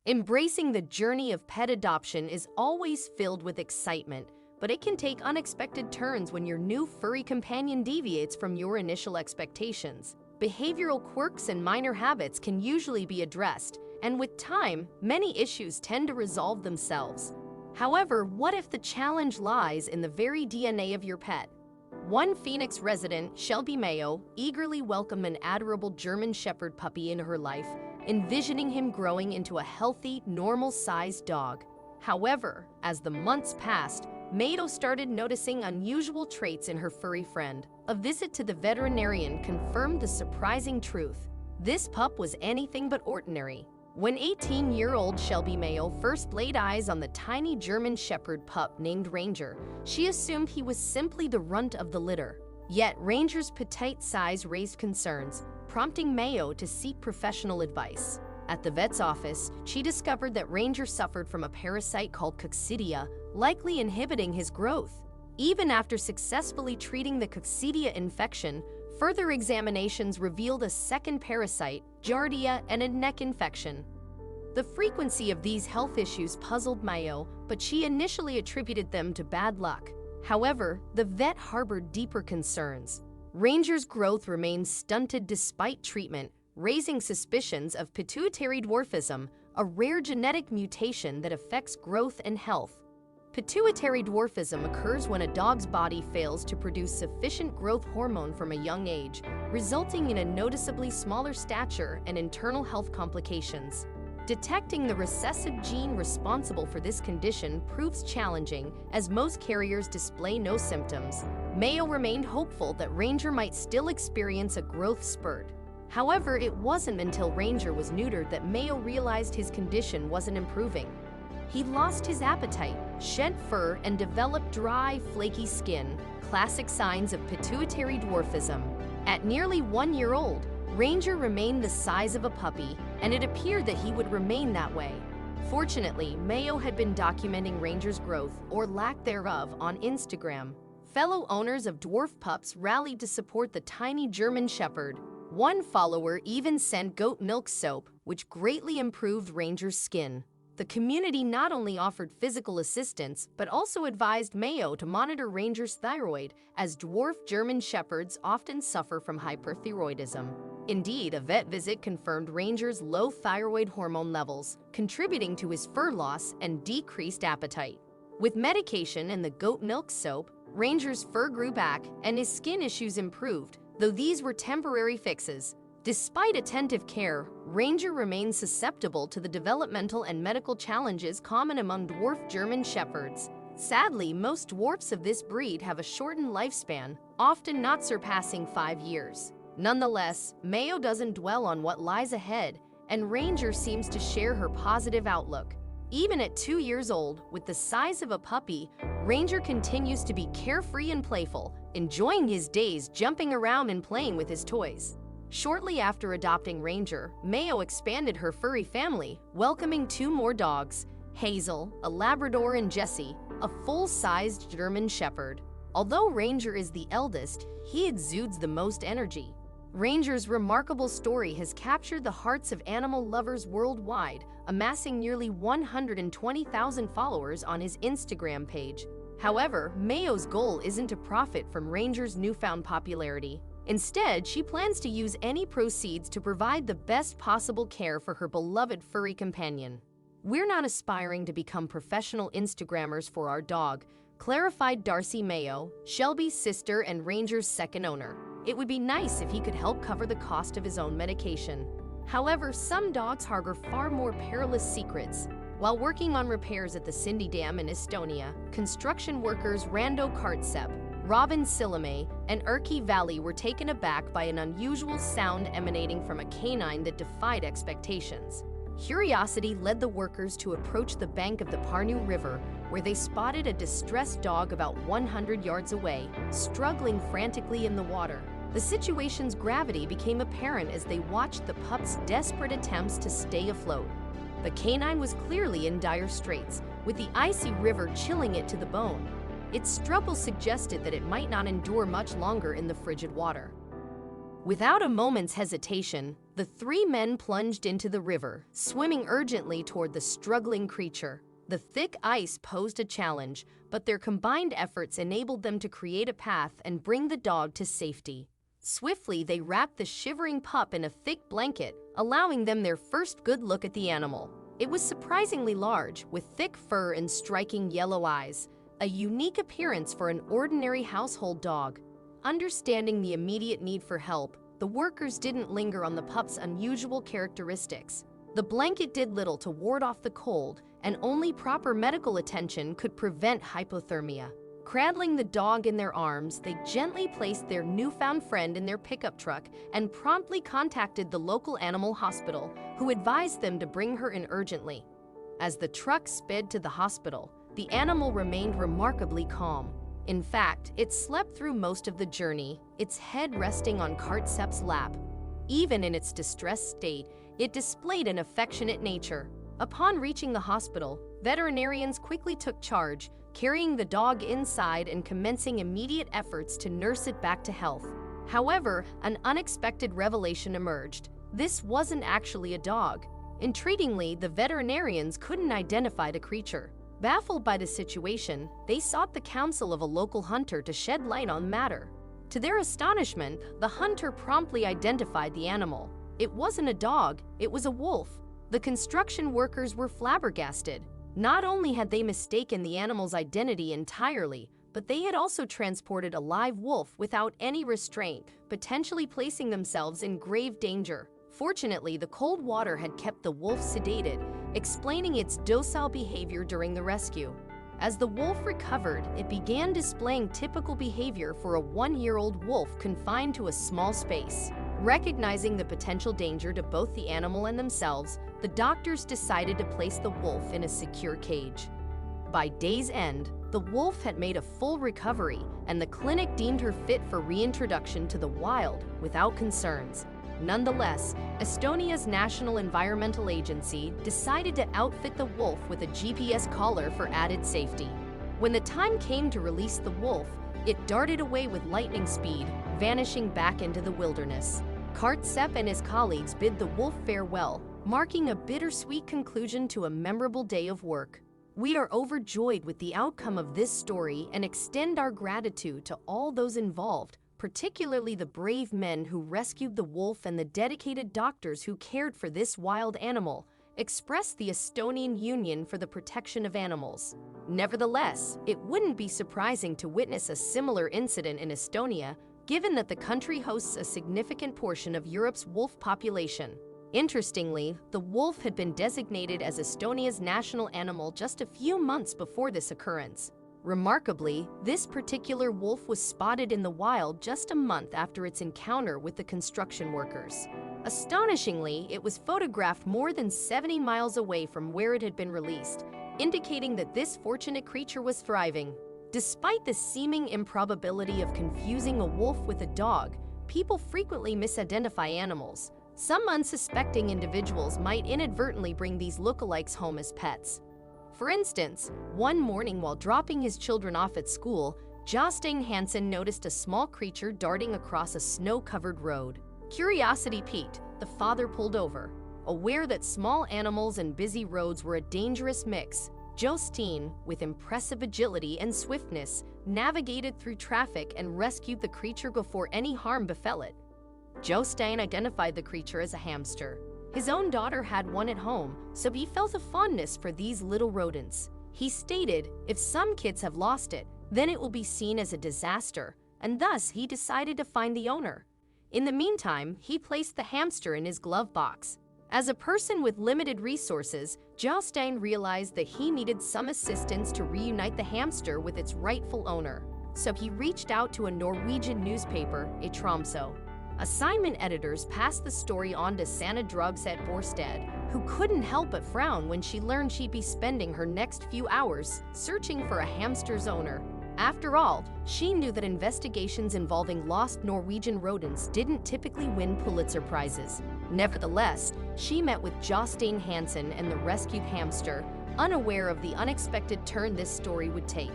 Embracing the journey of pet adoption is always filled with excitement, but it can take unexpected turns when your new furry companion deviates from your initial expectations. Behavioral quirks and minor habits can usually be addressed, and with time, many issues tend to resolve themselves. However, what if the challenge lies in the very DNA of your pet? One Phoenix resident, Shelby Mayo, eagerly welcomed an adorable German Shepherd puppy into her life, envisioning him growing into a healthy, normal-sized dog. However, as the months passed, Mayo started noticing unusual traits in her furry friend. A visit to the veterinarian confirmed the surprising truth. This pup was anything but ordinary. When 18-year-old Shelby Mayo first laid eyes on the tiny German Shepherd pup named Ranger, she assumed he was simply the runt of the litter. Yet Ranger's petite size raised concerns, prompting Mayo to seek professional advice. At the vet's office, she discovered that Ranger suffered from a parasite called coccidia, likely inhibiting his growth. Even after successfully treating the coccidia infection, further examinations revealed a second parasite, giardia, and a neck infection. The frequency of these health issues puzzled Mayo, but she initially attributed them to bad luck. However, the vet harbored deeper concerns. Ranger's growth remained stunted despite treatment, raising suspicions of pituitary dwarfism, a rare genetic mutation that affects growth and health. Pituitary dwarfism occurs when a dog's body fails to produce sufficient growth hormone from a young age, resulting in a noticeably smaller stature and internal health complications. Detecting the recessive gene responsible for this condition proves challenging, as most carriers display no symptoms. Mayo remained hopeful that Ranger might still experience a growth spurt. However, it wasn't until Ranger was neutered that Mayo realized his condition wasn't improving. He lost his appetite, shed fur, and developed dry, flaky skin, classic signs of pituitary dwarfism. At nearly 1 year old, Ranger remained the size of a puppy, and it appeared that he would remain that way. Fortunately, Mayo had been documenting Ranger's growth, or lack thereof, on Instagram. Fellow owners of dwarf pups rallied to support the tiny German Shepherd. One follower even sent goat milk soap, which greatly improved Ranger's skin. The community not only offered physical assistance, but also advised Mayo to monitor Ranger's thyroid, as dwarf German Shepherds often suffer from hyperthyroidism. Indeed, a vet visit confirmed Ranger's low thyroid hormone levels, contributing to his fur loss and decreased appetite. With medication and the goat milk soap, Ranger's fur grew back and his skin issues improved, though these were temporary fixes. Despite attentive care, Ranger remains susceptible to the developmental and medical challenges common among dwarf German Shepherds. Sadly, most dwarfs of this breed have a shortened lifespan, often not surpassing 5 years. Nonetheless, Mayo doesn't dwell on what lies ahead, and Ranger seems to share her positive outlook. Even at 2 years old, with the size of a puppy, Ranger continues to be carefree and playful, enjoying his days jumping around and playing with his toys. Shortly after adopting Ranger, Mayo expanded her furry family, welcoming 2 more dogs, Hazel, a Labrador, and Jessie, a full-sized German Shepherd. Although Ranger is the eldest, he exudes the most energy. Ranger's remarkable story has captured the hearts of animal lovers worldwide, amassing nearly 120,000 followers on his Instagram page. However, Mayo's goal isn't to profit from Ranger's newfound popularity. Instead, she plans to use any proceeds to provide the best possible care for her beloved furry companion. "We're not aspiring to become professional Instagrammers for our dog," clarified Darcy Mayo, Shelby's sister and Ranger's second owner. "It would be nice if he could help cover the cost of his own medication." However, some dogs harbor far more perilous secrets. While working on repairs at the Cindy Dam in Estonia, construction workers Rando Kartsep, Robin Silame, and Urki Valley were taken aback by an unusual sound emanating from a canine that defied expectations. Curiosity led the workers to approach the bank of the Parnu River, where they spotted a distressed dog about 100 yards away, struggling frantically in the water. The situation's gravity became apparent as they watched the pup's desperate attempts to stay afloat. The canine was clearly in dire straits, with the icy river chilling it to the bone. Its struggle suggested that it might not endure much longer in the frigid water. Without a moment's hesitation, the three men plunged into the river, swimming urgently toward the struggling creature. The thick ice posed a challenge, but their combined efforts enabled them to create a path and bring the dog to safety. Swiftly, they wrapped the shivering pup in a thick blanket, allowing them their first good look at the animal. It was surprisingly large, with thick fur and striking yellow eyes, a unique appearance for an ordinary household dog. Understanding the immediate need for help, the workers didn't linger on the pup's unusual characteristics. The blanket did little to ward off the cold, and only proper medical attention could prevent hypothermia. Cradling the dog in their arms, they gently placed their newfound friend in their pickup truck and promptly contacted the local animal hospital, who advised them to bring her in urgently. As the truck sped to the hospital, the animal remained remarkably calm. In fact, it slept through most of the journey, its head resting on Cartcep's lap. Even in its distressed state, it displayed an affectionate nature. Upon reaching the hospital, veterinarians quickly took charge, carrying the dog inside and commencing immediate efforts to nurse it back to health. However, an unexpected revelation emerged. This wasn't actually a dog. Intriguingly, the veterinarians couldn't identify the creature. Baffled by the situation, they sought the counsel of a local hunter to shed light on the matter. To their astonishment, the hunter promptly identified the animal. It wasn't a dog, it was a wolf. The construction workers were flabbergasted. Not only had they mistaken the animal's identity entirely, but they had also transported a live wolf without any restraint, potentially placing themselves in grave danger. Fortunately, the cold water had kept the wolf sedated, explaining its docile behavior during the rescue. As the wolf recovered, it began displaying typical behavior for a one-year-old wolf confined to a small space. Recognizing the potential danger to both the animal and themselves, the doctors decided to place the wolf in a secure cage. By day's end, the wolf had made a full recovery, and the clinic deemed her fit for reintroduction to the wild without concerns. Nonetheless, Estonia's National Environmental Agency decided to outfit the wolf with a GPS collar for added safety. When the time came to release the wolf, it darted away with lightning speed, vanishing back into the wilderness. Cartcep and his colleagues bid the wolf farewell, marking a bittersweet conclusion to a memorable day of work. We are overjoyed with the outcome of this story and extend our gratitude to all those involved, particularly the brave men who rescued the wolf and the dedicated doctors who cared for this wild animal, expressed the Estonian Union for the Protection of Animals. Nevertheless, it wouldn't be surprising to witness a similar incident in Estonia, given that the country hosts a significant portion of Europe's wolf population. Interestingly, the wolf had been designated as Estonia's national animal just a few months before this occurrence. Remarkably, this particular wolf was spotted in the wild just a month after its encounter with the construction workers. Astonishingly, it was photographed more than 70 miles away from where it had been released, indicating that this fortunate creature was thriving. Despite the seeming improbability of confusing a wolf with a dog, people frequently misidentify animals. Some unsuspecting individuals might inadvertently bring these lookalikes home as pets. For instance, one morning while dropping his children off at school, Jostein Hansen noticed a small creature darting across a snow-covered road. Curiosity piqued, the father pulled over. Aware that small animals and busy roads were a dangerous mix, Jostein, with impressive agility and swiftness, navigated through traffic and rescued the creature before any harm befell it. Jostein identified the creature as a hamster. His own daughter had one at home, so he felt a fondness for these little rodents. He stated, if some kids have lost it, then it will be seen as a disaster, and thus he decided to find the owner. In the meantime, he placed the hamster in his glove box. As a person with limited resources, Jostein realized that he needed some assistance to reunite the hamster with its rightful owner. So he reached out to a Norwegian newspaper, A Tromsø. Assignment editors passed the story on to Sanna Drogseth Borsted, who couldn't help but frown when she learned she'd be spending her next few hours searching for a hamster's owner. After all, she knew that investigations involving lost Norwegian rodents didn't typically win Pulitzer Prizes. Nevertheless, she met with Jostein Hansen and the rescued hamster, unaware of the unexpected turn this story would take.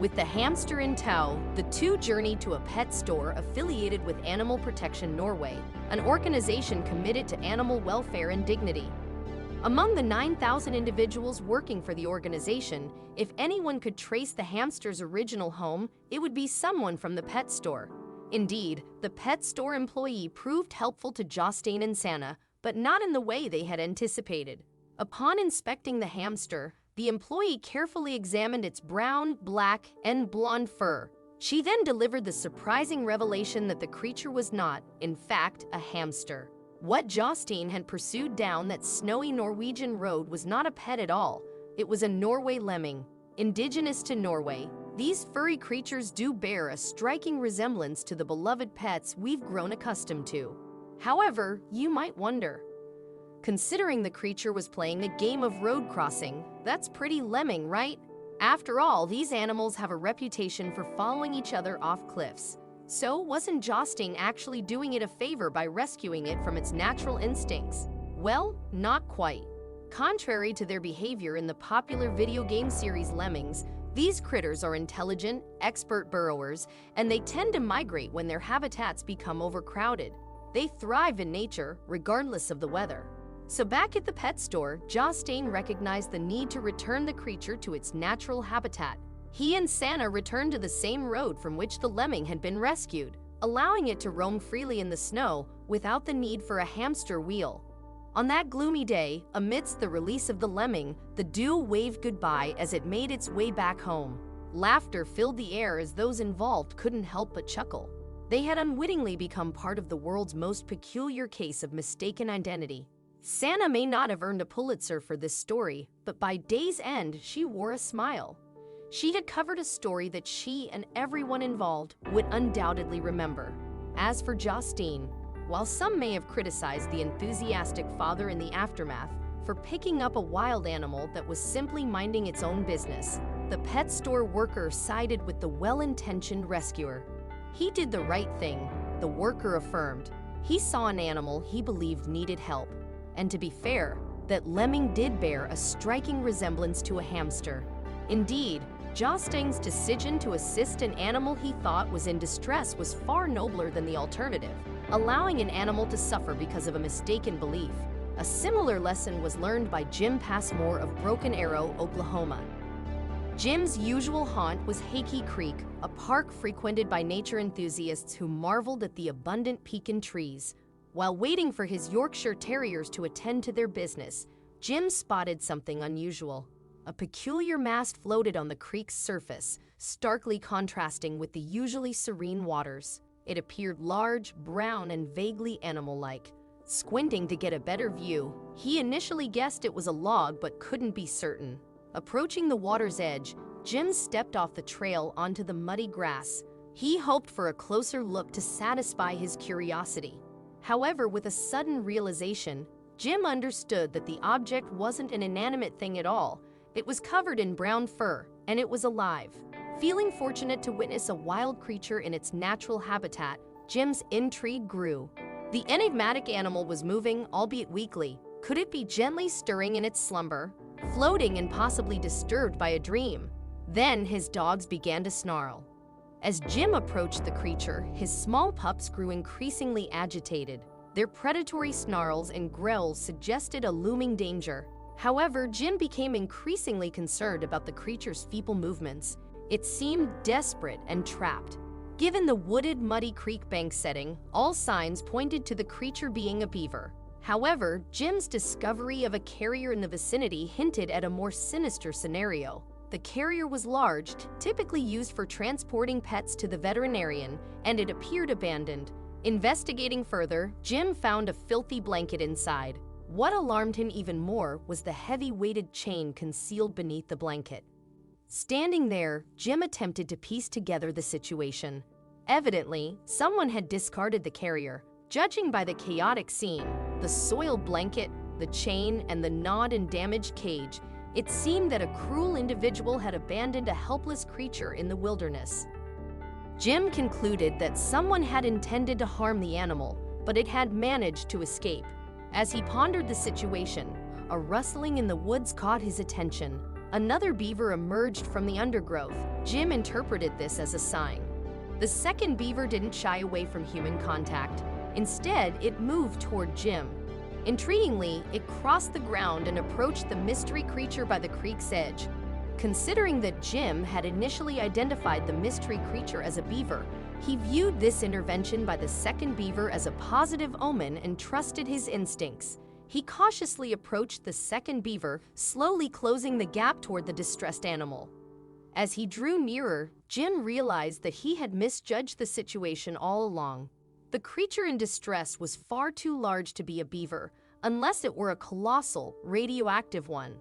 With the hamster in tow, the two journeyed to a pet store affiliated with Animal Protection Norway, an organization committed to animal welfare and dignity. Among the 9,000 individuals working for the organization, if anyone could trace the hamster's original home, it would be someone from the pet store. Indeed, the pet store employee proved helpful to Jostein and Sanna, but not in the way they had anticipated. Upon inspecting the hamster, the employee carefully examined its brown, black, and blonde fur. She then delivered the surprising revelation that the creature was not, in fact, a hamster. What Jostein had pursued down that snowy Norwegian road was not a pet at all. It was a Norway lemming. Indigenous to Norway, these furry creatures do bear a striking resemblance to the beloved pets we've grown accustomed to. However, you might wonder, considering the creature was playing a game of road crossing, that's pretty lemming, right? After all, these animals have a reputation for following each other off cliffs. So wasn't Jostein actually doing it a favor by rescuing it from its natural instincts? Well, not quite. Contrary to their behavior in the popular video game series Lemmings, these critters are intelligent, expert burrowers, and they tend to migrate when their habitats become overcrowded. They thrive in nature, regardless of the weather. So back at the pet store, Jostein recognized the need to return the creature to its natural habitat. He and Sanna returned to the same road from which the lemming had been rescued, allowing it to roam freely in the snow without the need for a hamster wheel. On that gloomy day, amidst the release of the lemming, the duo waved goodbye as it made its way back home. Laughter filled the air as those involved couldn't help but chuckle. They had unwittingly become part of the world's most peculiar case of mistaken identity. Sanna may not have earned a Pulitzer for this story, but by day's end, she wore a smile. She had covered a story that she and everyone involved would undoubtedly remember. As for Jostein, while some may have criticized the enthusiastic father in the aftermath for picking up a wild animal that was simply minding its own business, the pet store worker sided with the well-intentioned rescuer. He did the right thing, the worker affirmed. He saw an animal he believed needed help. And to be fair, that lemming did bear a striking resemblance to a hamster. Indeed, Jostein's decision to assist an animal he thought was in distress was far nobler than the alternative, allowing an animal to suffer because of a mistaken belief. A similar lesson was learned by Jim Passmore of Broken Arrow, Oklahoma. Jim's usual haunt was Hakey Creek, a park frequented by nature enthusiasts who marveled at the abundant pecan trees. While waiting for his Yorkshire Terriers to attend to their business, Jim spotted something unusual. A peculiar mast floated on the creek's surface, starkly contrasting with the usually serene waters. It appeared large, brown, and vaguely animal-like. Squinting to get a better view, he initially guessed it was a log but couldn't be certain. Approaching the water's edge, Jim stepped off the trail onto the muddy grass. He hoped for a closer look to satisfy his curiosity. However, with a sudden realization, Jim understood that the object wasn't an inanimate thing at all. It was covered in brown fur, and it was alive. Feeling fortunate to witness a wild creature in its natural habitat, Jim's intrigue grew. The enigmatic animal was moving, albeit weakly. Could it be gently stirring in its slumber, floating and possibly disturbed by a dream? Then his dogs began to snarl. As Jim approached the creature, his small pups grew increasingly agitated. Their predatory snarls and growls suggested a looming danger. However, Jim became increasingly concerned about the creature's feeble movements. It seemed desperate and trapped. Given the wooded, muddy creek bank setting, all signs pointed to the creature being a beaver. However, Jim's discovery of a carrier in the vicinity hinted at a more sinister scenario. The carrier was large, typically used for transporting pets to the veterinarian, and it appeared abandoned. Investigating further, Jim found a filthy blanket inside. What alarmed him even more was the heavy weighted chain concealed beneath the blanket. Standing there, Jim attempted to piece together the situation. Evidently, someone had discarded the carrier. Judging by the chaotic scene, the soiled blanket, the chain, and the gnawed and damaged cage, it seemed that a cruel individual had abandoned a helpless creature in the wilderness. Jim concluded that someone had intended to harm the animal, but it had managed to escape. As he pondered the situation, a rustling in the woods caught his attention. Another beaver emerged from the undergrowth. Jim interpreted this as a sign. The second beaver didn't shy away from human contact. Instead, it moved toward Jim. Intriguingly, it crossed the ground and approached the mystery creature by the creek's edge. Considering that Jim had initially identified the mystery creature as a beaver, he viewed this intervention by the second beaver as a positive omen and trusted his instincts. He cautiously approached the second beaver, slowly closing the gap toward the distressed animal. As he drew nearer, Jim realized that he had misjudged the situation all along. The creature in distress was far too large to be a beaver, unless it were a colossal, radioactive one.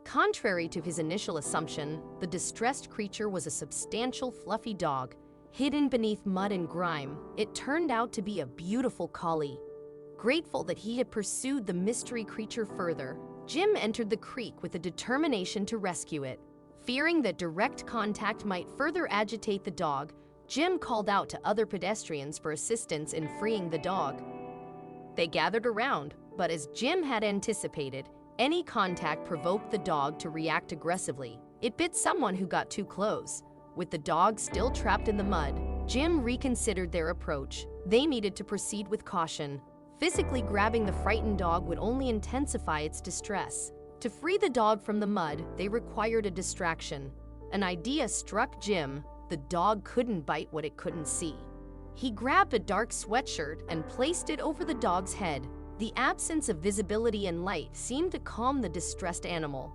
Contrary to his initial assumption, the distressed creature was a substantial, fluffy dog. Hidden beneath mud and grime, it turned out to be a beautiful collie. Grateful that he had pursued the mystery creature further, Jim entered the creek with a determination to rescue it. Fearing that direct contact might further agitate the dog, Jim called out to other pedestrians for assistance in freeing the dog. They gathered around, but as Jim had anticipated, any contact provoked the dog to react aggressively. It bit someone who got too close. With the dog still trapped in the mud, Jim reconsidered their approach. They needed to proceed with caution. Physically grabbing the frightened dog would only intensify its distress. To free the dog from the mud, they required a distraction. An idea struck Jim. The dog couldn't bite what it couldn't see. He grabbed a dark sweatshirt and placed it over the dog's head. The absence of visibility and light seemed to calm the distressed animal.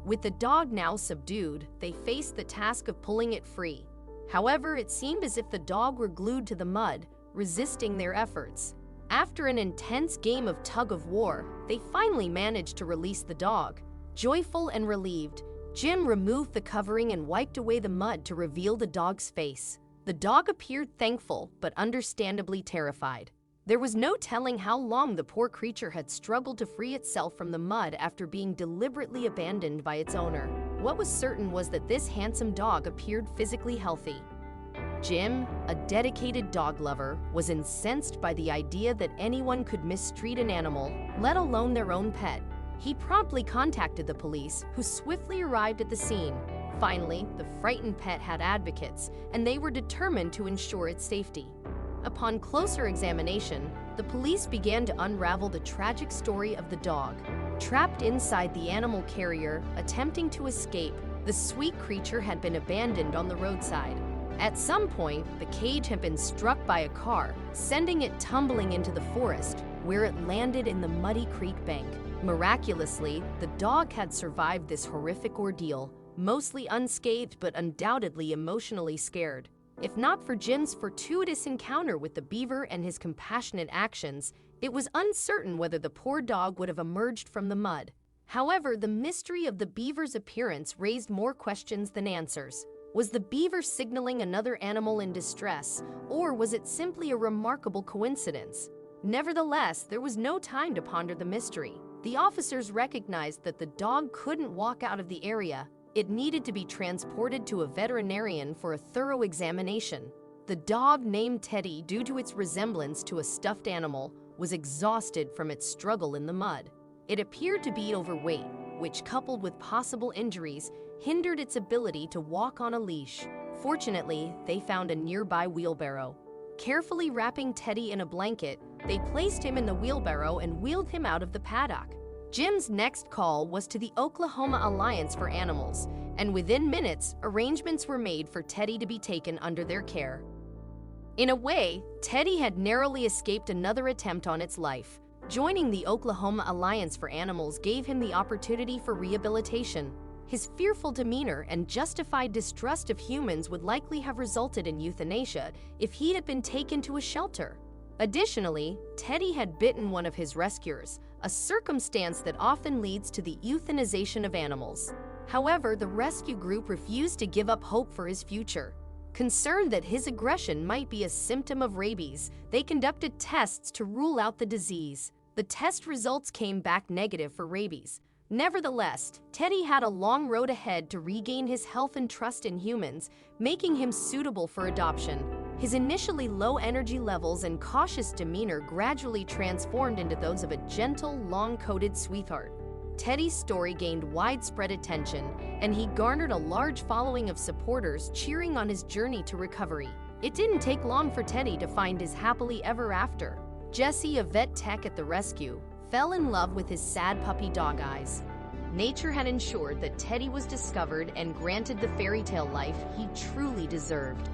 With the dog now subdued, they faced the task of pulling it free. However, it seemed as if the dog were glued to the mud, resisting their efforts. After an intense game of tug-of-war, they finally managed to release the dog. Joyful and relieved, Jim removed the covering and wiped away the mud to reveal the dog's face. The dog appeared thankful, but understandably terrified. There was no telling how long the poor creature had struggled to free itself from the mud after being deliberately abandoned by its owner. What was certain was that this handsome dog appeared physically healthy. Jim, a dedicated dog lover, was incensed by the idea that anyone could mistreat an animal, let alone their own pet. He promptly contacted the police, who swiftly arrived at the scene. Finally, the frightened pet had advocates, and they were determined to ensure its safety. Upon closer examination, the police began to unravel the tragic story of the dog. Trapped inside the animal carrier, attempting to escape, the sweet creature had been abandoned on the roadside. At some point, the cage had been struck by a car, sending it tumbling into the forest, where it landed in the muddy creek bank. Miraculously, the dog had survived this horrific ordeal, mostly unscathed but undoubtedly emotionally scared. If not for Jim's fortuitous encounter with the beaver and his compassionate actions, it was uncertain whether the poor dog would have emerged from the mud. However, the mystery of the beaver's appearance raised more questions than answers. Was the beaver signaling another animal in distress, or was it simply a remarkable coincidence? Nevertheless, there was no time to ponder the mystery. The officers recognized that the dog couldn't walk out of the area. It needed to be transported to a veterinarian for a thorough examination. The dog, named Teddy due to its resemblance to a stuffed animal, was exhausted from its struggle in the mud. It appeared to be overweight, which, coupled with possible injuries, hindered its ability to walk on a leash. Fortunately, they found a nearby wheelbarrow. Carefully wrapping Teddy in a blanket, they placed him in the wheelbarrow and wheeled him out of the paddock. Jim's next call was to the Oklahoma Alliance for Animals, and within minutes, arrangements were made for Teddy to be taken under their care. In a way, Teddy had narrowly escaped another attempt on its life. Joining the Oklahoma Alliance for Animals gave him the opportunity for rehabilitation. His fearful demeanor and justified distrust of humans would likely have resulted in euthanasia if he had been taken to a shelter. Additionally, Teddy had bitten one of his rescuers, a circumstance that often leads to the euthanization of animals. However, the rescue group refused to give up hope for his future. Concerned that his aggression might be a symptom of rabies, they conducted tests to rule out the disease. The test results came back negative for rabies. Nevertheless, Teddy had a long road ahead to regain his health and trust in humans, making him suitable for adoption. His initially low energy levels and cautious demeanor gradually transformed into those of a gentle, long-coated sweetheart. Teddy's story gained widespread attention, and he garnered a large following of supporters cheering on his journey to recovery. It didn't take long for Teddy to find his happily ever after. Jesse, a vet tech at the rescue, fell in love with his sad puppy dog eyes. Nature had ensured that Teddy was discovered and granted the fairy tale life he truly deserved.